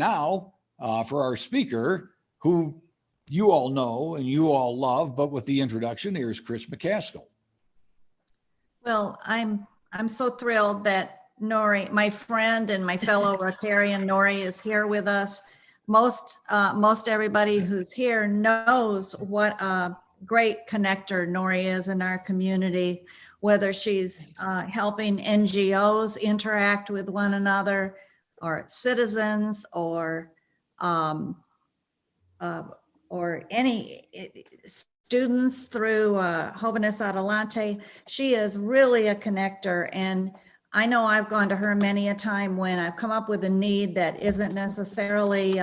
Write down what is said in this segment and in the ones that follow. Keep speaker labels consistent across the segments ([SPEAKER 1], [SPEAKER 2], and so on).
[SPEAKER 1] now for our speaker, who you all know and you all love, but with the introduction, here's Chris McCaskill.
[SPEAKER 2] Well, I'm so thrilled that Nori, my friend and my fellow Rotarian Nori, is here with us. Most everybody who's here knows what a great connector Nori is in our community, whether she's helping NGOs interact with one another, or citizens, or any students through Jóvenes Adelante. She is really a connector, and I know I've gone to her many a time when I've come up with a need that isn't necessarily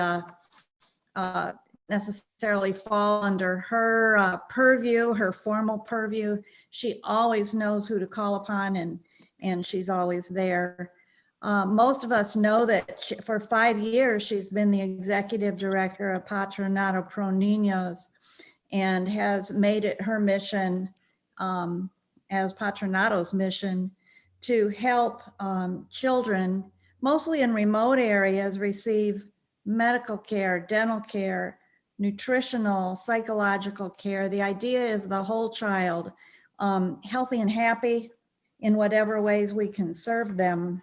[SPEAKER 2] fall under her purview, her formal purview. She always knows who to call upon, and she's always there. Most of us know that for 5 years, she's been the executive director of Patronato Pro Niños, and has made it her mission, as Patronato's mission, to help children, mostly in remote areas, receive medical care, dental care, nutritional, psychological care. The idea is the whole child, healthy and happy in whatever ways we can serve them.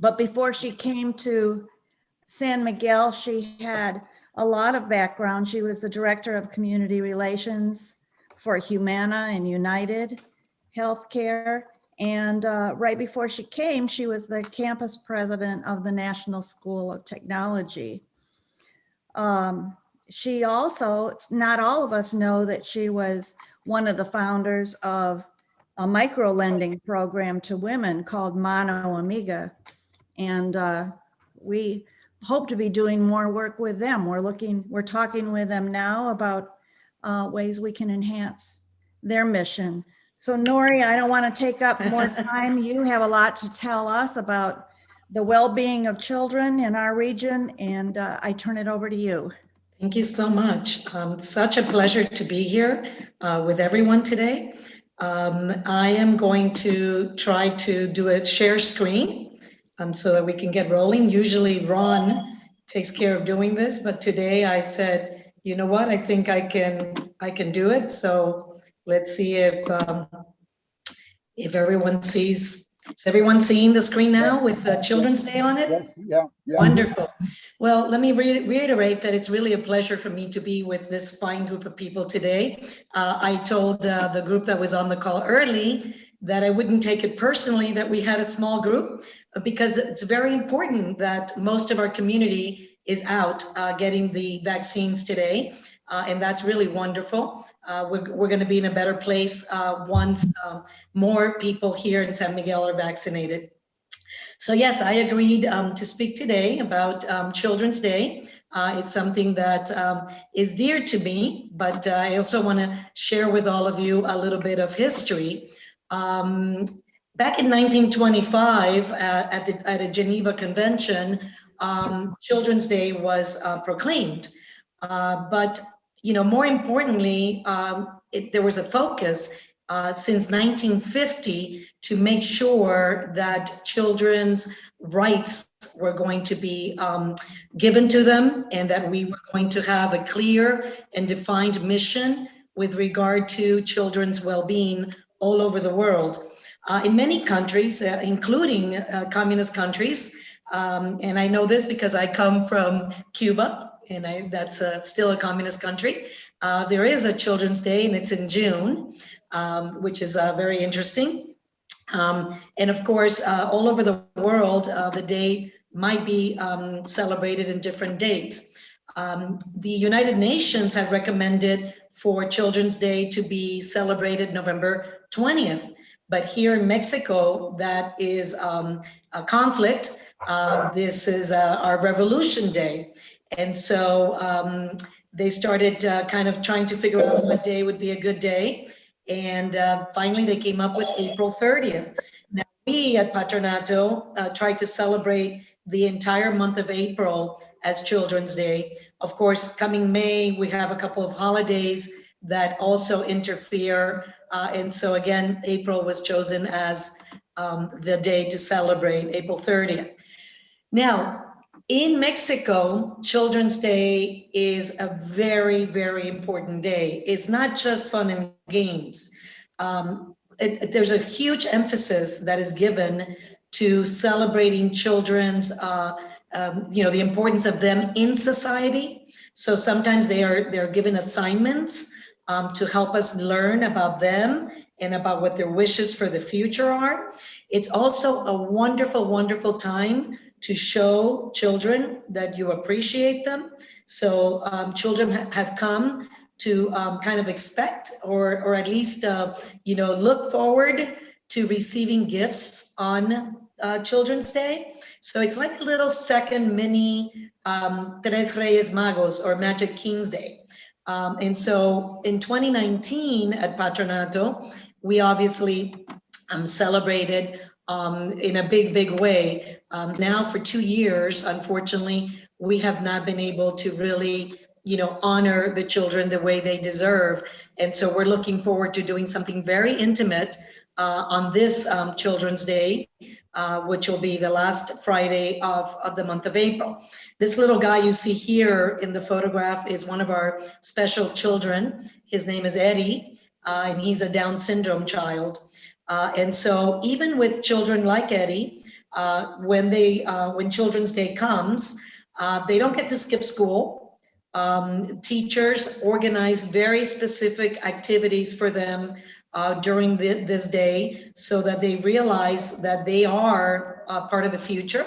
[SPEAKER 2] But before she came to San Miguel, she had a lot of background. She was the director of community relations for Humana and United Healthcare. And right before she came, she was the campus president of the National School of Technology. She also, not all of us know that she was one of the founders of a micro lending program to women called Mano Amiga. And we hope to be doing more work with them. We're talking with them now about ways we can enhance their mission. So Nori, I don't want to take up more time. You have a lot to tell us about the well-being of children in our region, and I turn it over to you.
[SPEAKER 3] Thank you so much. Such a pleasure to be here with everyone today. I am going to try to do a share screen so that we can get rolling. Usually Ron takes care of doing this, but today I said, you know what, I think I can do it. So let's see if everyone sees. Is everyone seeing the screen now with Children's Day on it?
[SPEAKER 1] Yes, yeah.
[SPEAKER 3] Wonderful. Well, let me reiterate that it's really a pleasure for me to be with this fine group of people today. I told the group that was on the call early that I wouldn't take it personally that we had a small group, because it's very important that most of our community is out getting the vaccines today. And that's really wonderful. We're going to be in a better place once more people here in San Miguel are vaccinated. So yes, I agreed to speak today about Children's Day. It's something that is dear to me, but I also want to share with all of you a little bit of history. Back in 1925, at a Geneva Convention, Children's Day was proclaimed. But more importantly, there was a focus since 1950 to make sure that children's rights were going to be given to them, and that we were going to have a clear and defined mission with regard to children's well-being all over the world. In many countries, including communist countries, and I know this because I come from Cuba, and that's still a communist country. There is a Children's Day, and it's in June, which is very interesting. And of course, all over the world, the day might be celebrated in different dates. The United Nations have recommended for Children's Day to be celebrated November 20th. But here in Mexico, that is a conflict. This is our Revolution Day. And so they started kind of trying to figure out what day would be a good day. And finally, they came up with April 30th. Now, we at Patronato tried to celebrate the entire month of April as Children's Day. Of course, coming May, we have a couple of holidays that also interfere. And so again, April was chosen as the day to celebrate, April 30th. Now, In Mexico, Children's Day is a very, very important day. It's not just fun and games. There's a huge emphasis that is given to celebrating children's, the importance of them in society. So sometimes they're given assignments to help us learn about them and about what their wishes for the future are. It's also a wonderful, wonderful time to show children that you appreciate them. So children have come to kind of expect or at least, look forward to receiving gifts on Children's Day. So it's like a little second mini Tres Reyes Magos or Magic King's Day. And so in 2019 at Patronato, we obviously celebrated in a big, big way. Now for 2 years, unfortunately, we have not been able to really, honor the children the way they deserve. And so we're looking forward to doing something very intimate on this Children's Day, which will be the last Friday of the month of April. This little guy you see here in the photograph is one of our special children. His name is Eddie, and he's a Down syndrome child. And so even with children like Eddie, when Children's Day comes, they don't get to skip school. Teachers organize very specific activities for them during this day so that they realize that they are part of the future,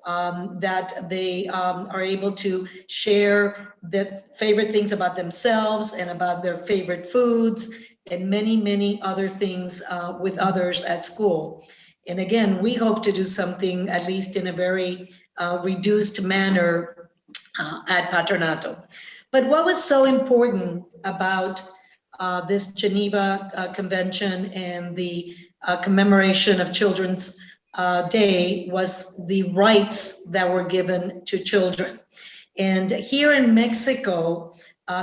[SPEAKER 3] that they are able to share the favorite things about themselves and about their favorite foods and many, many other things with others at school. And again, we hope to do something, at least in a very reduced manner at Patronato. But what was so important about this Geneva Convention and the commemoration of Children's Day was the rights that were given to children. And here in Mexico,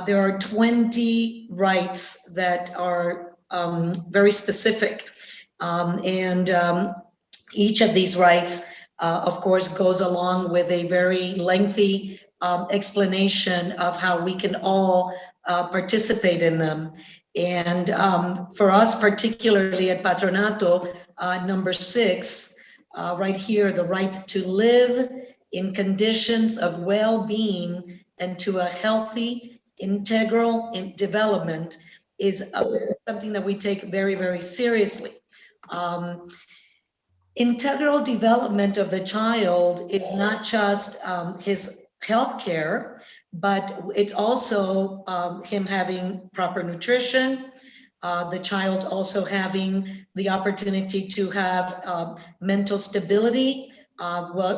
[SPEAKER 3] there are 20 rights that are very specific. Each of these rights, of course, goes along with a very lengthy explanation of how we can all participate in them. And for us, particularly at Patronato, number 6, right here, the right to live in conditions of well-being and to a healthy, integral development is something that we take very, very seriously. Integral development of the child is not just his health care, but it's also him having proper nutrition, the child also having the opportunity to have mental stability,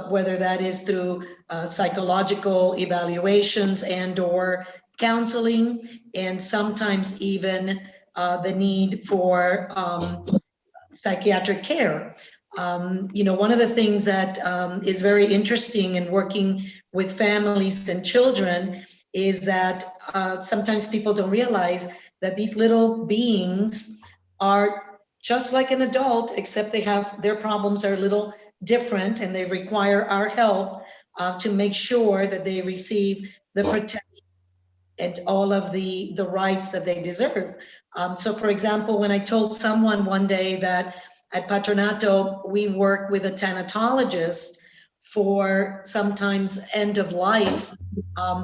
[SPEAKER 3] whether that is through psychological evaluations and or counseling, and sometimes even the need for psychiatric care. One of the things that is very interesting in working with families and children is that sometimes people don't realize that these little beings are just like an adult, except their problems are a little different and they require our help to make sure that they receive the protection and all of the rights that they deserve. So for example, when I told someone one day that at Patronato, we work with a thanatologist for sometimes end of life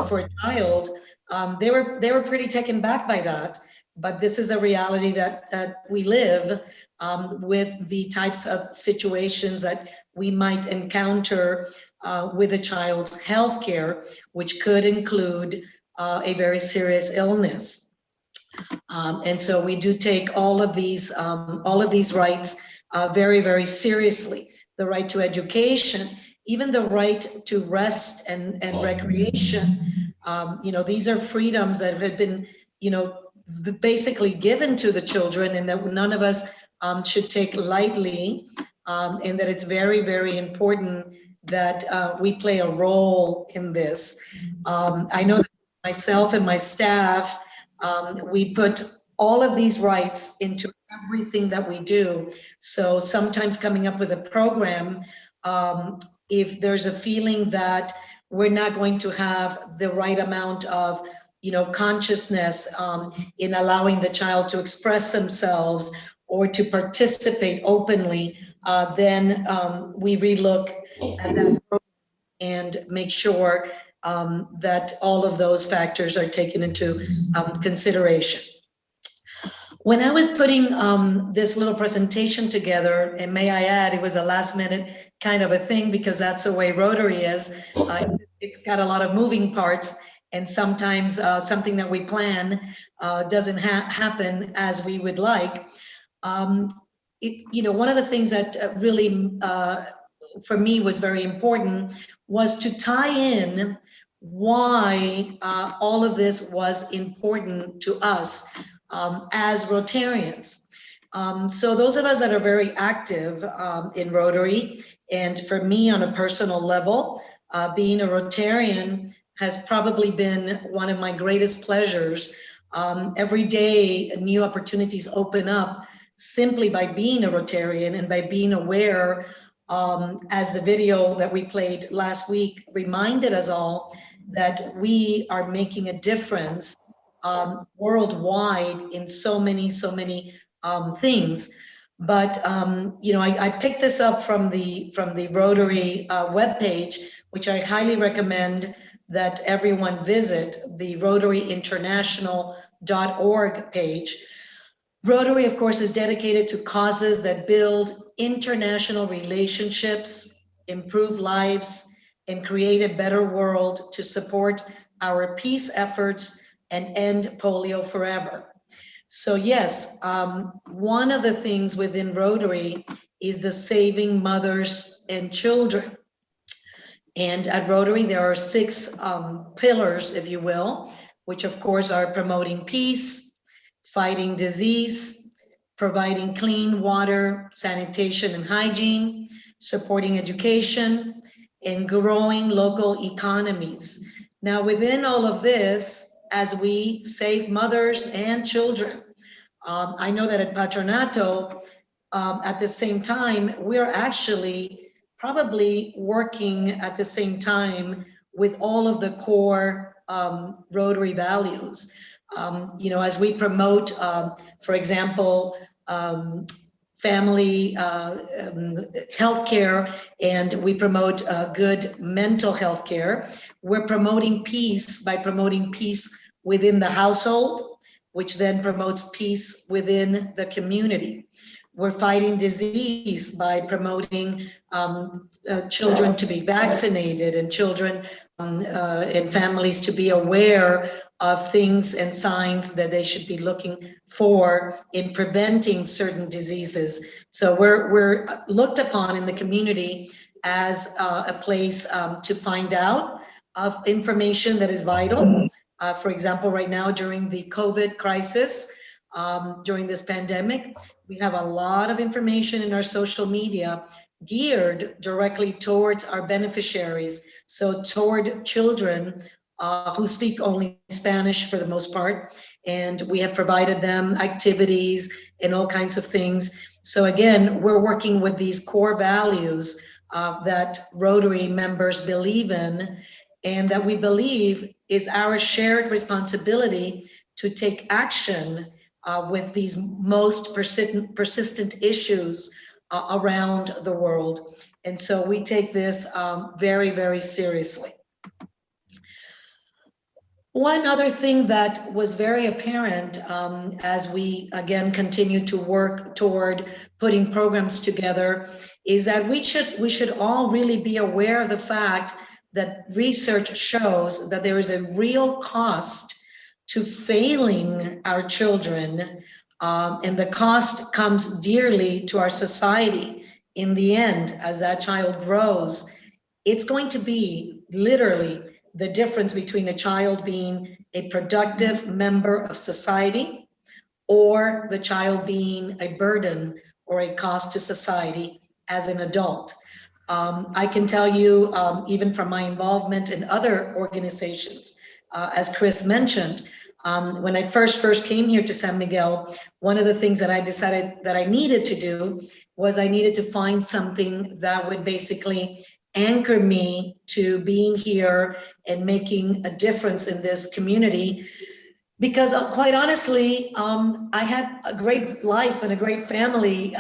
[SPEAKER 3] for a child, they were pretty taken back by that. But this is a reality that we live with the types of situations that we might encounter with a child's health care, which could include a very serious illness. And so we do take all of these rights very, very seriously. The right to education, even the right to rest and recreation. These are freedoms that have been, basically given to the children, and that none of us should take lightly, and that it's very, very important that we play a role in this. I know that myself and my staff, we put all of these rights into everything that we do. So sometimes coming up with a program, if there's a feeling that we're not going to have the right amount of, consciousness in allowing the child to express themselves or to participate openly, then we relook at that and make sure that all of those factors are taken into consideration. When I was putting this little presentation together, and may I add, it was a last minute kind of a thing because that's the way Rotary is. It's got a lot of moving parts, and sometimes something that we plan doesn't happen as we would like. One of the things that really for me was very important was to tie in why all of this was important to us as Rotarians. So those of us that are very active in Rotary, and for me on a personal level, being a Rotarian has probably been one of my greatest pleasures. Every day, new opportunities open up simply by being a Rotarian and by being aware, as the video that we played last week reminded us all, that we are making a difference worldwide in so many things. But I picked this up from the Rotary webpage, which I highly recommend that everyone visit, the rotaryinternational.org page. Rotary, of course, is dedicated to causes that build international relationships, improve lives, and create a better world to support our peace efforts and end polio forever. So yes, one of the things within Rotary is the saving mothers and children. And at Rotary, there are 6 pillars, if you will, which of course are promoting peace, fighting disease, providing clean water, sanitation and hygiene, supporting education, and growing local economies. Now, within all of this, as we save mothers and children, I know that at Patronato, at the same time, we're actually probably working at the same time with all of the core Rotary values. As we promote, for example, family healthcare, and we promote good mental health care, we're promoting peace by promoting peace within the household, which then promotes peace within the community. We're fighting disease by promoting children to be vaccinated, and children and families to be aware of things and signs that they should be looking for in preventing certain diseases. So we're looked upon in the community as a place to find out of information that is vital. For example, right now during the COVID crisis, during this pandemic, we have a lot of information in our social media geared directly towards our beneficiaries. So toward children who speak only Spanish for the most part, and we have provided them activities and all kinds of things. So again, we're working with these core values that Rotary members believe in, and that we believe is our shared responsibility to take action with these most persistent issues around the world. And so we take this very, very seriously. One other thing that was very apparent as we again continue to work toward putting programs together is that we should all really be aware of the fact that research shows that there is a real cost to failing our children, and the cost comes dearly to our society. In the end, as that child grows, it's going to be literally the difference between a child being a productive member of society or the child being a burden or a cost to society as an adult. I can tell you, even from my involvement in other organizations, as Chris mentioned, when I first came here to San Miguel, one of the things that I decided that I needed to do was I needed to find something that would basically anchor me to being here and making a difference in this community. Because quite honestly, I had a great life and a great family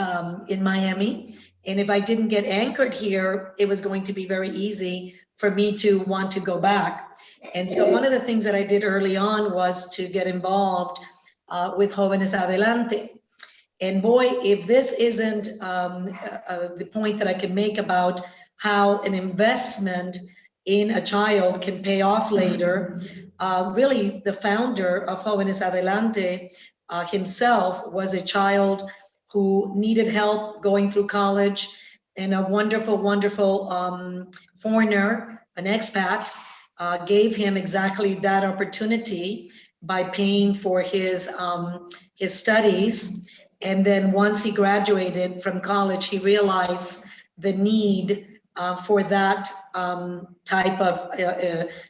[SPEAKER 3] in Miami. And if I didn't get anchored here, it was going to be very easy for me to want to go back. And so one of the things that I did early on was to get involved with Jóvenes Adelante. And boy, if this isn't the point that I can make about how an investment in a child can pay off later, really the founder of Jóvenes Adelante himself was a child who needed help going through college, and a wonderful, wonderful foreigner, an expat, gave him exactly that opportunity by paying for his studies. And then once he graduated from college, he realized the need for that type of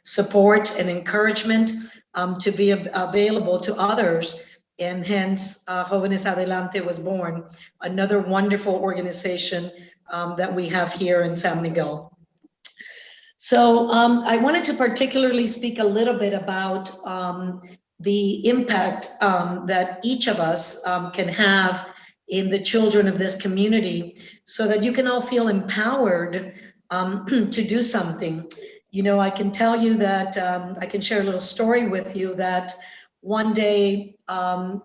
[SPEAKER 3] support and encouragement to be available to others. And hence, Jóvenes Adelante was born, another wonderful organization that we have here in San Miguel. So I wanted to particularly speak a little bit about the impact that each of us can have in the children of this community, so that you can all feel empowered to do something. You know, I can tell you that I can share a little story with you that one day,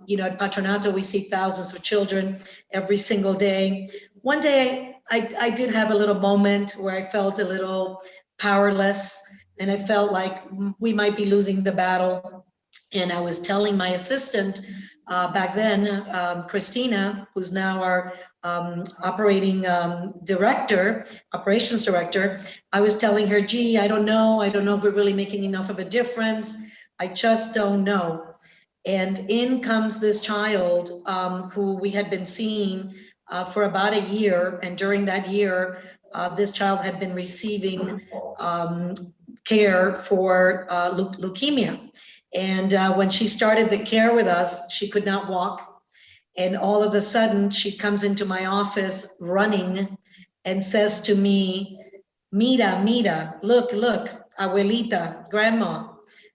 [SPEAKER 3] you know, at Patronato, we see thousands of children every single day. One day, I did have a little moment where I felt a little powerless, and I felt like we might be losing the battle. And I was telling my assistant back then, Christina, who's now our operations director, I was telling her, gee, I don't know if we're really making enough of a difference. I just don't know. And in comes this child who we had been seeing for about a year. And during that year, this child had been receiving care for leukemia. And when she started the care with us, she could not walk. And all of a sudden, she comes into my office running and says to me, Mira, look, abuelita, grandma,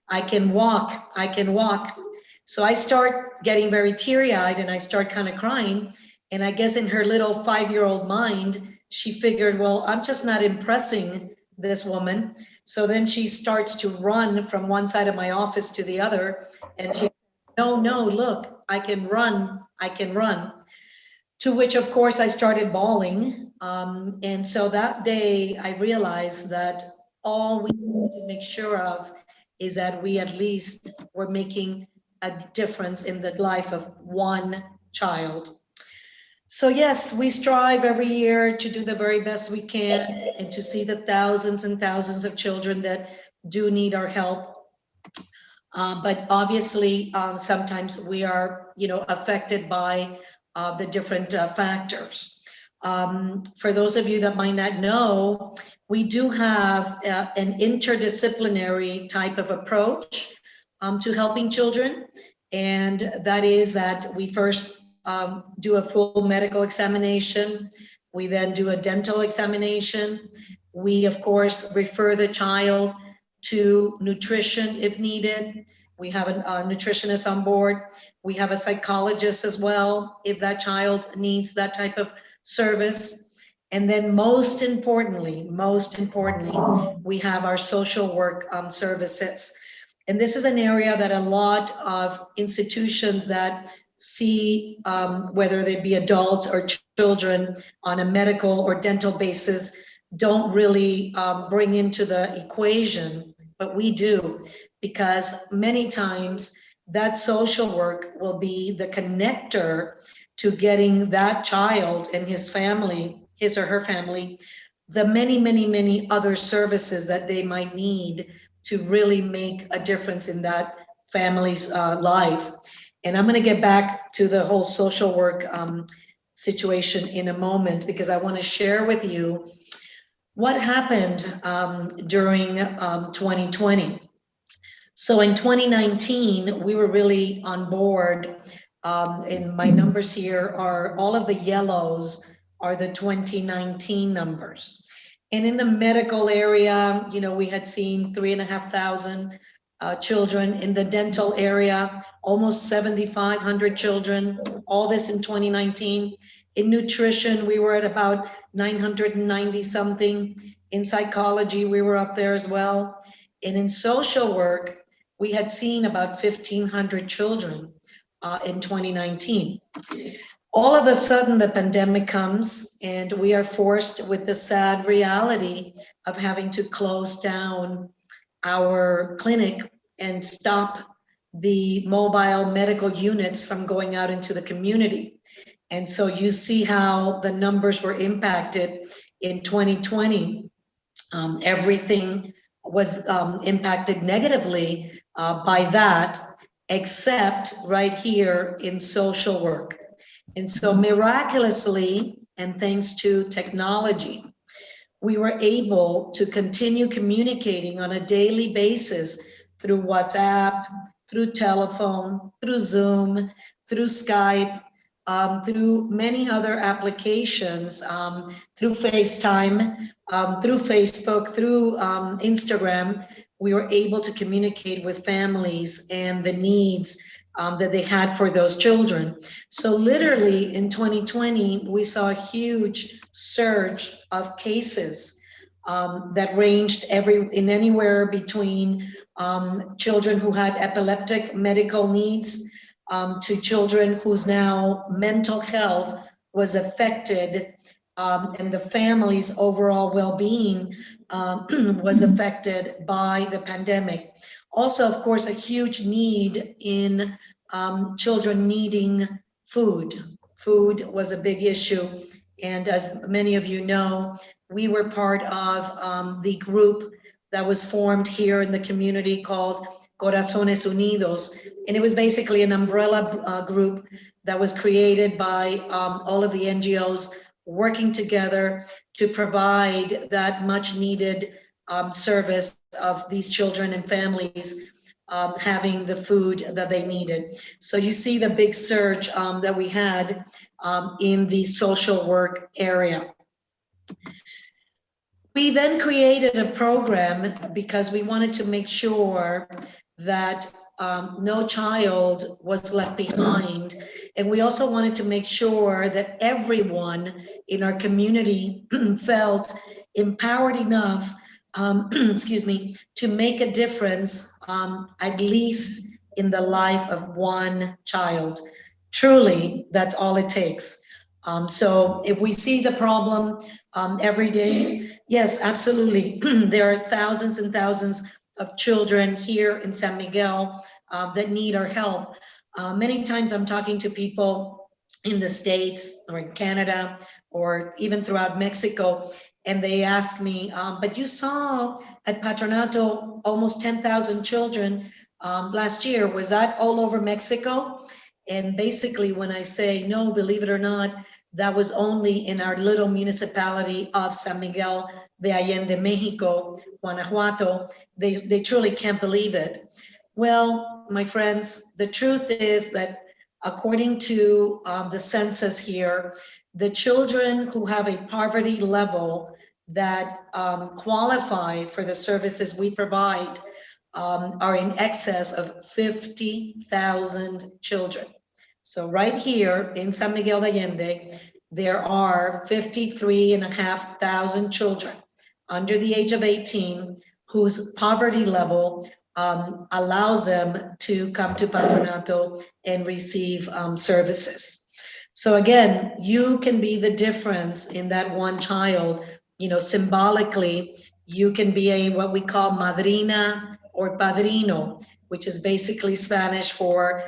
[SPEAKER 3] I can walk. So I start getting very teary-eyed and I start kind of crying. And I guess in her little 5-year-old mind, she figured, well, I'm just not impressing this woman. So then she starts to run from one side of my office to the other. And she, no, look, I can run. To which, of course, I started bawling. And so that day I realized that all we need to make sure of is that we at least were making a difference in the life of one child. So yes, we strive every year to do the very best we can and to see the thousands and thousands of children that do need our help. But obviously, sometimes we are, you know, affected by the different factors. For those of you that might not know, we do have an interdisciplinary type of approach to helping children. And that is that we first do a full medical examination. We then do a dental examination. We, of course, refer the child to nutrition if needed. We have a nutritionist on board. We have a psychologist as well if that child needs that type of service. And then most importantly, we have our social work services. And this is an area that a lot of institutions that see whether they be adults or children on a medical or dental basis don't really bring into the equation, but we do, because many times that social work will be the connector to getting that child and his family, his or her family, the many other services that they might need to really make a difference in that family's life. And I'm going to get back to the whole social work situation in a moment, because I want to share with you what happened during 2020. So in 2019, we were really on board, and my numbers here are all of the yellows are the 2019 numbers. And in the medical area, you know, we had seen 3,500 children. In the dental area, almost 7,500 children, all this in 2019. In nutrition, we were at about 990 something. In psychology, we were up there as well. And in social work, we had seen about 1,500 children in 2019. All of a sudden, the pandemic comes and we are forced with the sad reality of having to close down our clinic and stop the mobile medical units from going out into the community. And so you see how the numbers were impacted in 2020. Everything was impacted negatively by that, except right here in social work. And so miraculously, and thanks to technology, we were able to continue communicating on a daily basis through WhatsApp, through telephone, through Zoom, through Skype, through many other applications, through FaceTime, through Facebook, through Instagram. We were able to communicate with families and the needs that they had for those children. So literally in 2020, we saw a huge surge of cases that ranged anywhere between children who had epileptic medical needs to children whose now mental health was affected and the family's overall well-being was affected by the pandemic. Also, of course, a huge need in children needing food. Food was a big issue. And as many of you know, we were part of the group that was formed here in the community called Corazones Unidos. And it was basically an umbrella group that was created by all of the NGOs working together to provide that much needed service of these children and families having the food that they needed. So you see the big surge that we had in the social work area. We then created a program because we wanted to make sure that no child was left behind. And we also wanted to make sure that everyone in our community felt empowered enough excuse me, to make a difference, at least in the life of one child. Truly, that's all it takes. So if we see the problem every day, yes, absolutely. There are thousands and thousands of children here in San Miguel that need our help. Many times I'm talking to people in the States or in Canada or even throughout Mexico, and they ask me, but you saw at Patronato almost 10,000 children last year. Was that all over Mexico? And basically when I say, no, believe it or not, that was only in our little municipality of San Miguel de Allende, Mexico, Guanajuato, they truly can't believe it. Well, my friends, the truth is that according to the census here, the children who have a poverty level that qualify for the services we provide are in excess of 50,000 children. So right here in San Miguel de Allende, there are 53,500 children under the age of 18 whose poverty level allows them to come to Patronato and receive services. So again, you can be the difference in that one child. You know, symbolically, you can be what we call madrina or padrino, which is basically Spanish for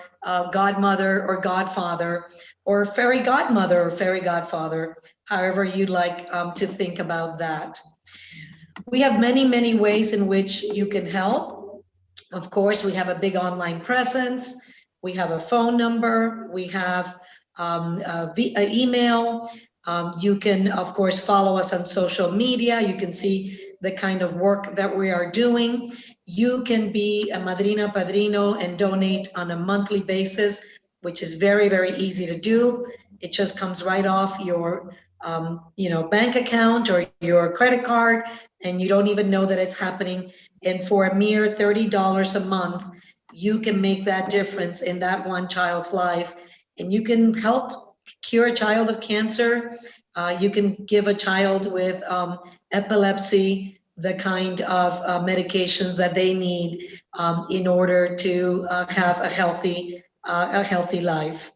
[SPEAKER 3] godmother or godfather, or fairy godmother or fairy godfather, however you'd like to think about that. We have many, many ways in which you can help. Of course, we have a big online presence. We have a phone number. We have email. You can, of course, follow us on social media. You can see the kind of work that we are doing. You can be a madrina, padrino, and donate on a monthly basis, which is very, very easy to do. It just comes right off your bank account or your credit card, and you don't even know that it's happening. And for a mere $30 a month, you can make that difference in that one child's life, and you can help cure a child of cancer. You can give a child with epilepsy the kind of medications that they need in order to have a healthy life.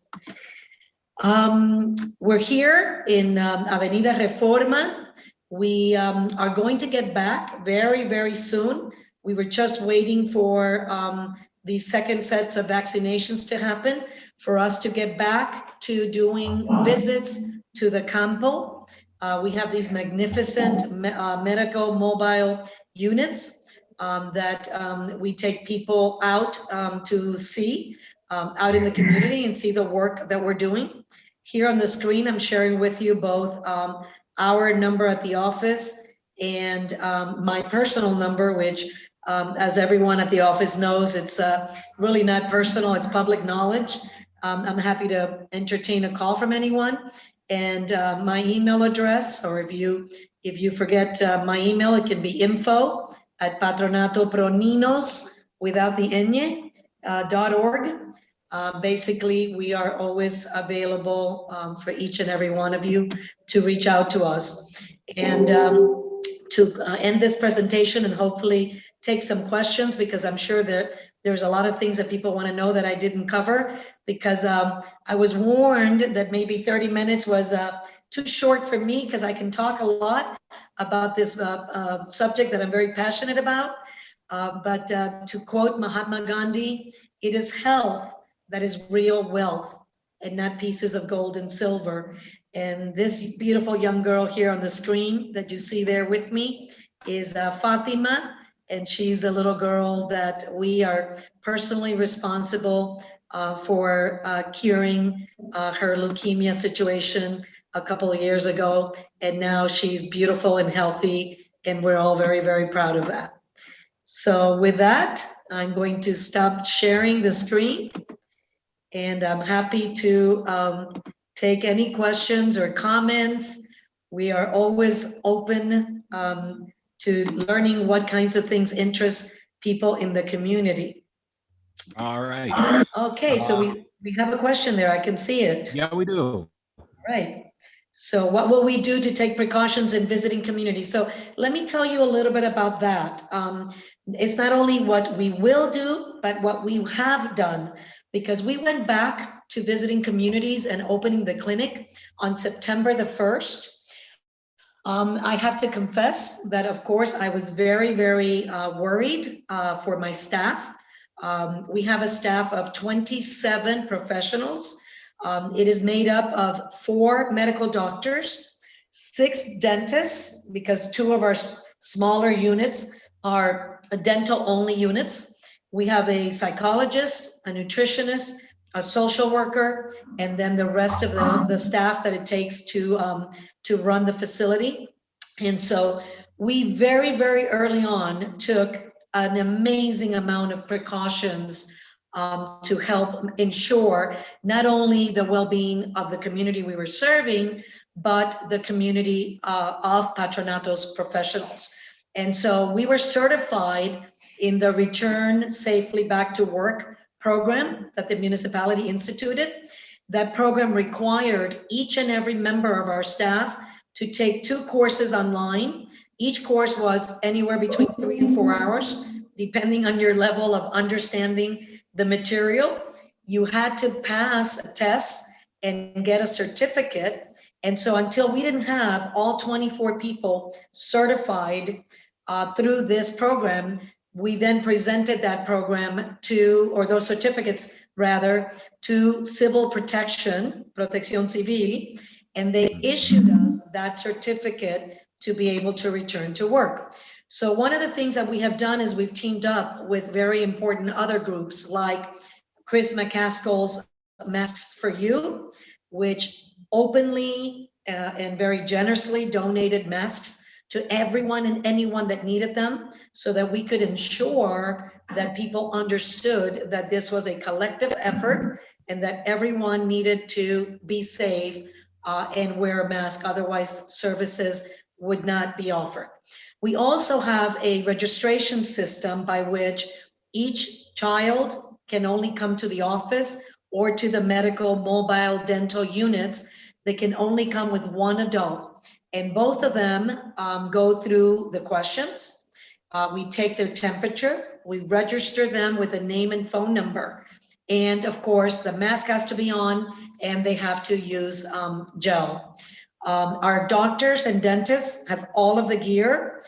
[SPEAKER 3] We're here in Avenida Reforma. We are going to get back very, very soon. We were just waiting for the second sets of vaccinations to happen for us to get back to doing visits to the campo. We have these magnificent medical mobile units that we take people out to see out in the community and see the work that we're doing. Here on the screen, I'm sharing with you both our number at the office and my personal number, which as everyone at the office knows, it's really not personal, it's public knowledge. I'm happy to entertain a call from anyone. And my email address, or if you forget my email, it can be info@patronatoproninos without the ñ .org. Basically, we are always available for each and every one of you to reach out to us. And to end this presentation and hopefully take some questions, because I'm sure that there's a lot of things that people want to know that I didn't cover, because I was warned that maybe 30 minutes was too short for me, because I can talk a lot about this subject that I'm very passionate about. But to quote Mahatma Gandhi, it is health that is real wealth and not pieces of gold and silver. And this beautiful young girl here on the screen that you see there with me is Fatima, and she's the little girl that we are personally responsible for curing her leukemia situation a couple of years ago. And now she's beautiful and healthy, and we're all very, very proud of that. So with that, I'm going to stop sharing the screen, and I'm happy to take any questions or comments. We are always open to learning what kinds of things interest people in the community.
[SPEAKER 1] All right.
[SPEAKER 3] Okay, so we have a question there. I can see it.
[SPEAKER 1] Yeah, we do.
[SPEAKER 3] Right. So what will we do to take precautions in visiting communities? So let me tell you a little bit about that. It's not only what we will do, but what we have done, because we went back to visiting communities and opening the clinic on September the 1st. I have to confess that, of course, I was very, very worried for my staff. We have a staff of 27 professionals. It is made up of 4 medical doctors, 6 dentists, because 2 of our smaller units are dental only units. We have a psychologist, a nutritionist, a social worker, and then the rest of the staff that it takes to run the facility. And so we very, very early on took an amazing amount of precautions to help ensure not only the well-being of the community we were serving, but the community of Patronato's professionals. And so we were certified in the Return Safely Back to Work program that the municipality instituted. That program required each and every member of our staff to take 2 courses online. Each course was anywhere between 3 and 4 hours, depending on your level of understanding the material. You had to pass a test and get a certificate. And so until we didn't have all 24 people certified through this program, we then presented that program to, or those certificates rather, to Civil Protection, Protección Civil, and they issued us that certificate to be able to return to work. So one of the things that we have done is we've teamed up with very important other groups like Chris McCaskill's Masks for You, which openly and very generously donated masks to everyone and anyone that needed them, so that we could ensure that people understood that this was a collective effort and that everyone needed to be safe and wear a mask. Otherwise, services would not be offered. We also have a registration system by which each child can only come to the office or to the medical mobile dental units. They can only come with one adult, and both of them go through the questions. We take their temperature, we register them with a name and phone number. And of course, the mask has to be on and they have to use gel. Our doctors and dentists have all of the gear,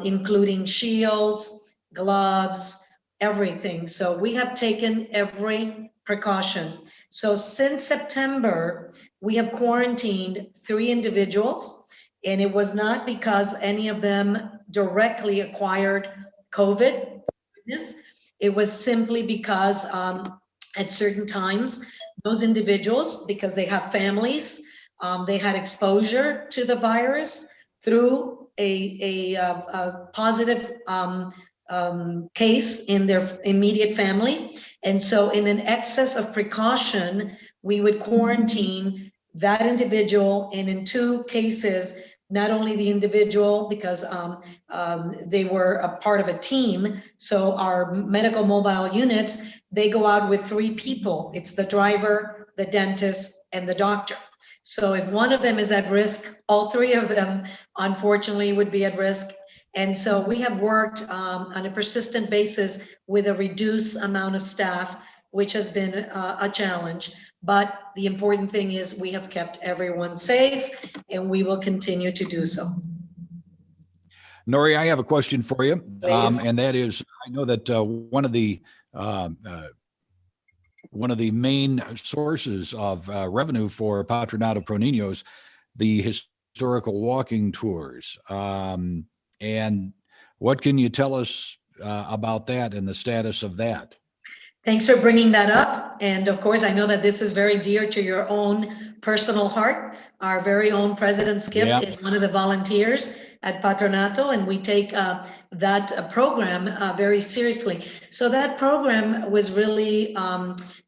[SPEAKER 3] including shields, gloves, everything. So we have taken every precaution. So since September, we have quarantined 3 individuals, and it was not because any of them directly acquired COVID. It was simply because at certain times, those individuals, because they have families, they had exposure to the virus through a positive case in their immediate family. And so in an excess of precaution, we would quarantine that individual, and in 2 cases, not only the individual, because they were a part of a team. So our medical mobile units, they go out with 3 people. It's the driver, the dentist, and the doctor. So if one of them is at risk, all 3 of them, unfortunately, would be at risk. And so we have worked on a persistent basis with a reduced amount of staff, which has been a challenge. But the important thing is we have kept everyone safe, and we will continue to do so.
[SPEAKER 1] Nori, I have a question for you,
[SPEAKER 3] Please.
[SPEAKER 1] and that is, I know that one of the main sources of revenue for Patronato Pro Niños, the historical walking tours. And what can you tell us about that and the status of that?
[SPEAKER 3] Thanks for bringing that up. And of course, I know that this is very dear to your own personal heart. Our very own President Skip is one of the volunteers at Patronato, and we take that program very seriously. So that program was really,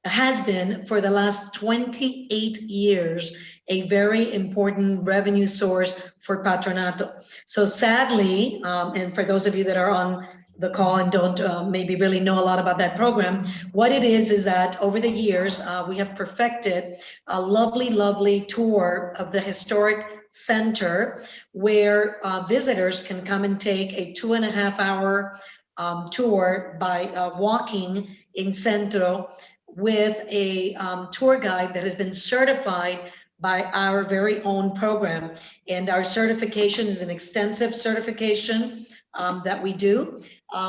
[SPEAKER 3] has been for the last 28 years, a very important revenue source for Patronato. So sadly, and for those of you that are on the call and don't maybe really know a lot about that program, what it is that over the years, we have perfected a lovely, lovely tour of the historic center where visitors can come and take a 2.5-hour tour by walking in Centro with a tour guide that has been certified by our very own program. And our certification is an extensive certification that we do,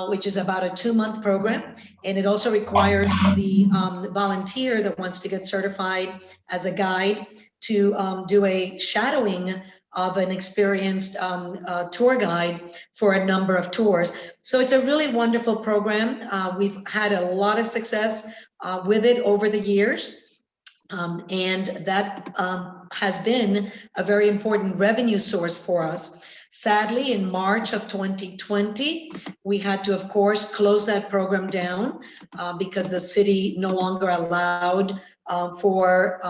[SPEAKER 3] which is about a 2-month program. And it also requires the volunteer that wants to get certified as a guide to do a shadowing of an experienced tour guide for a number of tours. So it's a really wonderful program. We've had a lot of success with it over the years. And that has been a very important revenue source for us. Sadly, in March of 2020, we had to, of course, close that program down because the city no longer allowed for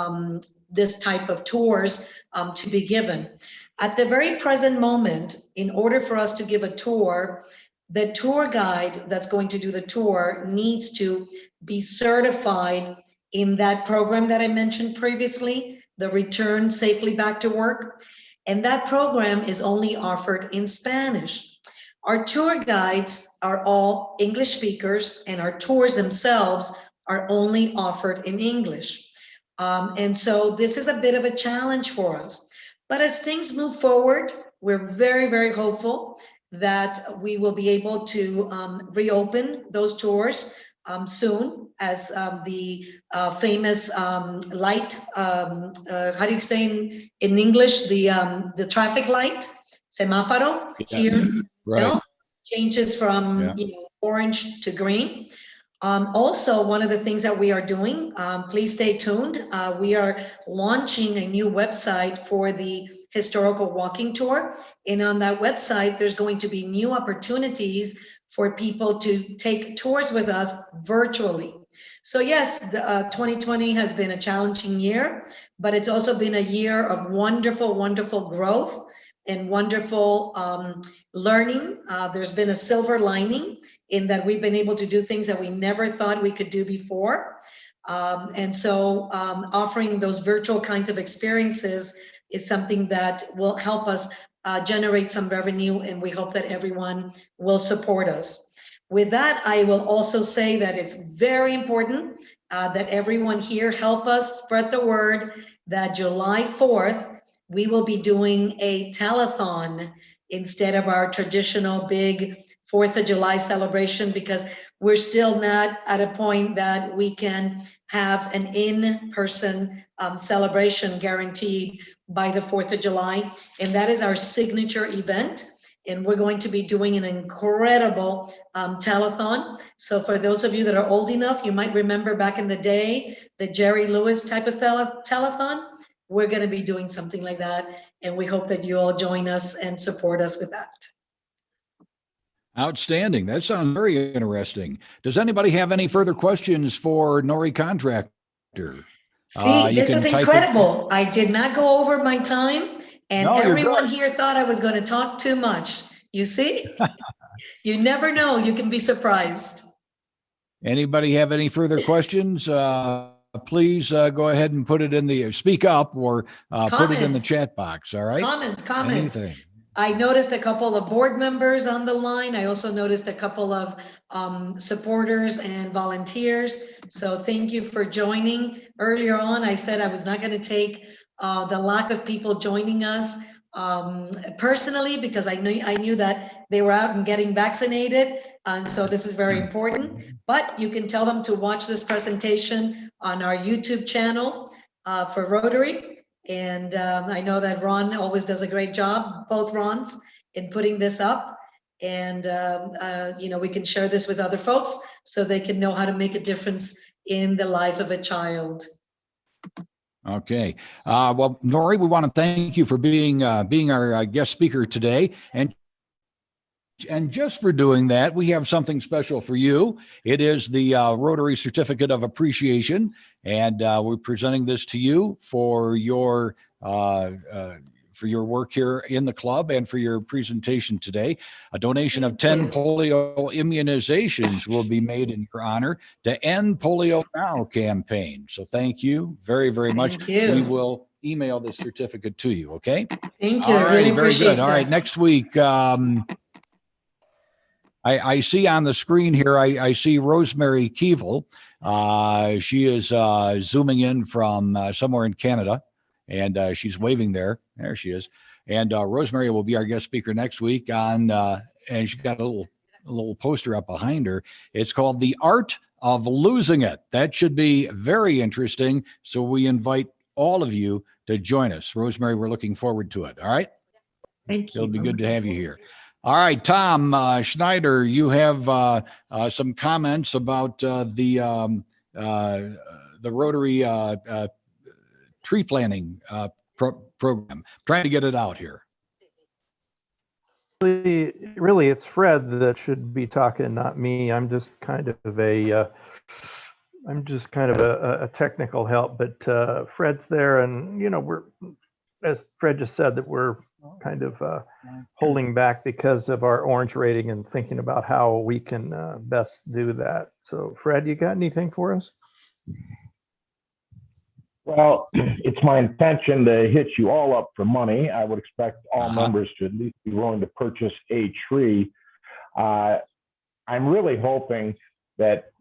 [SPEAKER 3] this type of tours to be given. At the very present moment, in order for us to give a tour, the tour guide that's going to do the tour needs to be certified in that program that I mentioned previously, the Return Safely Back to Work. And that program is only offered in Spanish. Our tour guides are all English speakers, and our tours themselves are only offered in English. And so this is a bit of a challenge for us. But as things move forward, we're very, very hopeful that we will be able to reopen those tours soon, as the famous light, how do you say in English, the traffic light, semáforo, here, changes from orange to green. Also, one of the things that we are doing, please stay tuned, we are launching a new website for the historical walking tour. And on that website, there's going to be new opportunities for people to take tours with us virtually. So yes, 2020 has been a challenging year, but it's also been a year of wonderful, wonderful growth and wonderful learning. There's been a silver lining in that we've been able to do things that we never thought we could do before. And so offering those virtual kinds of experiences is something that will help us generate some revenue, and we hope that everyone will support us. With that, I will also say that it's very important that everyone here help us spread the word that July 4th, we will be doing a telethon instead of our traditional big 4th of July celebration, because we're still not at a point that we can have an in-person celebration guaranteed by the 4th of July. And that is our signature event. And we're going to be doing an incredible telethon. So for those of you that are old enough, you might remember back in the day, the Jerry Lewis type of telethon. We're going to be doing something like that. And we hope that you all join us and support us with that.
[SPEAKER 1] Outstanding. That sounds very interesting. Does anybody have any further questions for Nori Contractor?
[SPEAKER 3] See,
[SPEAKER 1] You
[SPEAKER 3] this is
[SPEAKER 1] can type it-
[SPEAKER 3] incredible. I did not go over my time, and
[SPEAKER 1] No, you're
[SPEAKER 3] everyone
[SPEAKER 1] good.
[SPEAKER 3] here thought I was going to talk too much. You see? You never know. You can be surprised.
[SPEAKER 1] Anybody have any further questions? Please go ahead and put it in the speak up or put it in the
[SPEAKER 3] Comments.
[SPEAKER 1] chat box. All right.
[SPEAKER 3] Comments.
[SPEAKER 1] Anything.
[SPEAKER 3] I noticed a couple of board members on the line. I also noticed a couple of supporters and volunteers. So thank you for joining. Earlier on, I said I was not going to take the lack of people joining us personally, because I knew that they were out and getting vaccinated. And so this is very important. But you can tell them to watch this presentation on our YouTube channel for Rotary. And I know that Ron always does a great job, both Rons, in putting this up. And, we can share this with other folks so they can know how to make a difference in the life of a child.
[SPEAKER 1] Okay. Well, Nori, we want to thank you for being our guest speaker today. And just for doing that, we have something special for you. It is the Rotary Certificate of Appreciation, and we're presenting this to you for your work here in the club and for your presentation today. A donation of 10 polio immunizations will be made in your honor to End Polio Now campaign. So thank you very, very much.
[SPEAKER 3] Thank you.
[SPEAKER 1] We will email the certificate to you, okay?
[SPEAKER 3] Thank you.
[SPEAKER 1] All
[SPEAKER 3] I
[SPEAKER 1] right,
[SPEAKER 3] really
[SPEAKER 1] very
[SPEAKER 3] appreciate
[SPEAKER 1] good. All right,
[SPEAKER 3] that.
[SPEAKER 1] next week, I see on the screen here, I see Rosemary Keevel. She is zooming in from somewhere in Canada, and she's waving there. There she is. And Rosemary will be our guest speaker next week on, and she's got a little poster up behind her. It's called The Art of Losing It. That should be very interesting. So we invite all of you to join us. Rosemary, we're looking forward to it. All right.
[SPEAKER 4] Thank you.
[SPEAKER 1] It'll be good to have you here. All right, Tom Schneider, you have some comments about the Rotary tree planting program. I'm trying to get it out here.
[SPEAKER 5] Really, it's Fred that should be talking, not me. I'm just kind of a technical help, but Fred's there, and we're, as Fred just said, that we're kind of holding back because of our orange rating and thinking about how we can best do that. So Fred, you got anything for us?
[SPEAKER 6] Well, it's my intention to hit you all up for money. I would expect all members to at least be willing to purchase a tree. I'm really hoping that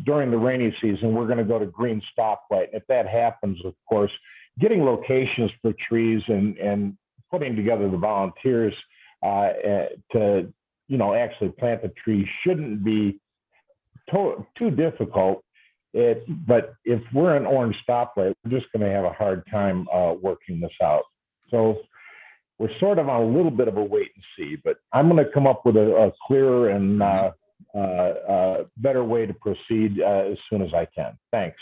[SPEAKER 6] during the rainy season, we're going to go to green stoplight. If that happens, of course, getting locations for trees and putting together the volunteers to actually plant the tree shouldn't be too difficult. But if we're an orange stoplight, we're just going to have a hard time working this out. So we're sort of on a little bit of a wait and see, but I'm going to come up with a clearer and better way to proceed as soon as I can. Thanks.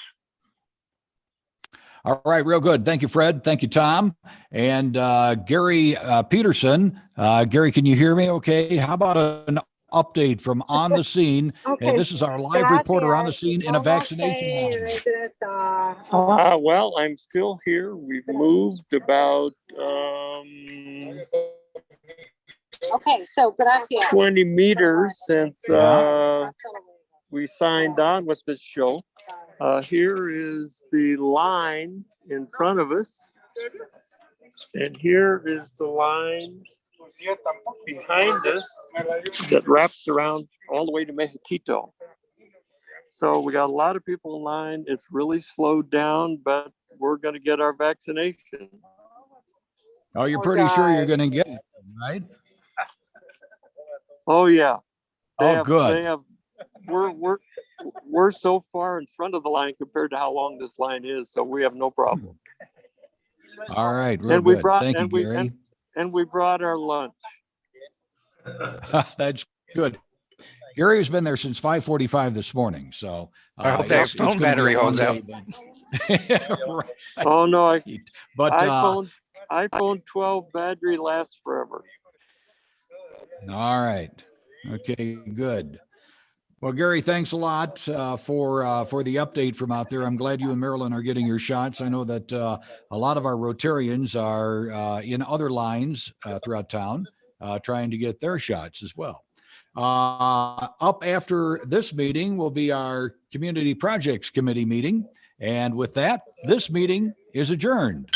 [SPEAKER 1] All right, real good. Thank you, Fred. Thank you, Tom. And Gary Peterson. Gary, can you hear me okay? How about an update from on the scene.
[SPEAKER 4] Okay.
[SPEAKER 1] And this is our live reporter on the scene in a vaccination line.
[SPEAKER 7] Well, I'm still here. We've moved about
[SPEAKER 4] Okay, so gracias.
[SPEAKER 7] 20 meters since
[SPEAKER 1] Yeah.
[SPEAKER 7] we signed on with this show. Here is the line in front of us. And here is the line behind us that wraps around all the way to Mejitito. So we got a lot of people in line. It's really slowed down, but we're going to get our vaccination.
[SPEAKER 1] Oh, you're pretty sure you're going to get it, right?
[SPEAKER 7] Oh yeah.
[SPEAKER 1] Good.
[SPEAKER 7] We're so far in front of the line compared to how long this line is, so we have no problem.
[SPEAKER 1] All right. Real
[SPEAKER 7] And we
[SPEAKER 1] good.
[SPEAKER 7] brought
[SPEAKER 1] Thank you,
[SPEAKER 7] and we
[SPEAKER 1] Gary.
[SPEAKER 7] and we brought our lunch.
[SPEAKER 1] That's good. Gary has been there since 5:45 this morning. So
[SPEAKER 8] I hope that
[SPEAKER 1] it's
[SPEAKER 8] phone
[SPEAKER 1] gonna be a
[SPEAKER 8] battery
[SPEAKER 1] long
[SPEAKER 8] holds
[SPEAKER 1] day,
[SPEAKER 8] out.
[SPEAKER 1] but-
[SPEAKER 7] Oh no,
[SPEAKER 1] But
[SPEAKER 7] iPhone 12 battery lasts forever.
[SPEAKER 1] all right. Okay, good. Well, Gary, thanks a lot for the update from out there. I'm glad you and Marilyn are getting your shots. I know that a lot of our Rotarians are in other lines throughout town trying to get their shots as well. Up after this meeting will be our Community Projects Committee meeting. And with that, this meeting is adjourned.